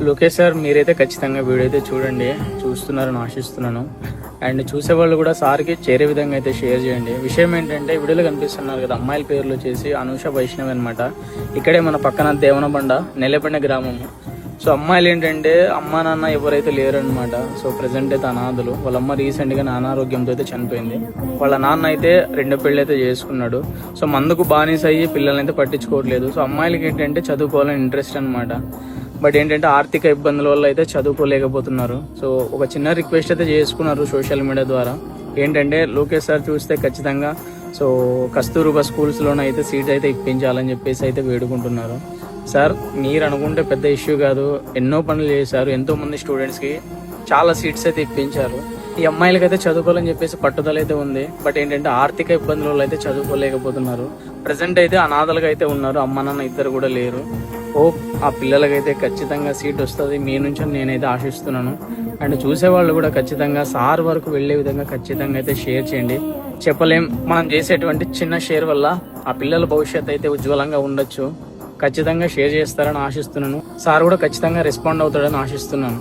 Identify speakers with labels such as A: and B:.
A: Lokesh sir మీరైతే ఖచ్చితంగా video అయితే చూడండి, చూస్తున్నారని ఆశిస్తున్నాను. అండ్ చూసేవాళ్ళు కూడా సార్కి చేరే విధంగా అయితే షేర్ చేయండి. విషయం ఏంటంటే వీడియోలో కనిపిస్తున్నారు కదా అమ్మాయిల పేర్లు వచ్చేసి అనూష వైష్ణవి అనమాట. ఇక్కడే మన పక్కన దేవనబండ నెల్లబండ గ్రామము. సో అమ్మాయిలు ఏంటంటే అమ్మా నాన్న ఎవరైతే లేరనమాట. సో ప్రజెంట్ అయితే అనాథలు. వాళ్ళ అమ్మ రీసెంట్గా అనారోగ్యంతో అయితే చనిపోయింది. వాళ్ళ నాన్న అయితే 2 పెళ్ళి అయితే చేసుకున్నాడు. సో మందుకు బానిస అయ్యి పిల్లల్ని అయితే పట్టించుకోవట్లేదు. సో అమ్మాయిలకి ఏంటంటే చదువుకోవాలని ఇంట్రెస్ట్ అనమాట. బట్ ఏంటంటే ఆర్థిక ఇబ్బందుల వల్ల అయితే చదువుకోలేకపోతున్నారు. సో ఒక చిన్న రిక్వెస్ట్ అయితే చేసుకున్నారు సోషల్ మీడియా ద్వారా. ఏంటంటే లోకేష్ సార్ చూస్తే ఖచ్చితంగా సో కస్తూర్బా స్కూల్స్లోనే అయితే సీట్ అయితే ఇప్పించాలని చెప్పేసి అయితే వేడుకుంటున్నారు. సార్ మీరు అనుకుంటే పెద్ద ఇష్యూ కాదు, ఎన్నో పనులు చేశారు, ఎంతో మంది స్టూడెంట్స్కి చాలా సీట్స్ అయితే ఇప్పించారు. ఈ అమ్మాయిలకి అయితే చదువుకోవాలని చెప్పేసి పట్టుదల అయితే ఉంది. బట్ ఏంటంటే ఆర్థిక ఇబ్బందుల వల్ల అయితే చదువుకోలేకపోతున్నారు. ప్రజెంట్ అయితే అనాథలుగా అయితే ఉన్నారు. అమ్మ నాన్న ఇద్దరు కూడా లేరు. హోప్ ఆ పిల్లలకైతే ఖచ్చితంగా సీట్ వస్తుంది మీ నుంచి నేనైతే ఆశిస్తున్నాను. అండ్ చూసేవాళ్ళు కూడా ఖచ్చితంగా సార్ వరకు వెళ్ళే విధంగా ఖచ్చితంగా అయితే షేర్ చేయండి. చెప్పలేం, మనం చేసేటువంటి చిన్న షేర్ వల్ల ఆ పిల్లల భవిష్యత్తు అయితే ఉజ్వలంగా ఉండొచ్చు. ఖచ్చితంగా షేర్ చేస్తారని ఆశిస్తున్నాను. సార్ కూడా ఖచ్చితంగా రెస్పాండ్ అవుతాడని ఆశిస్తున్నాను.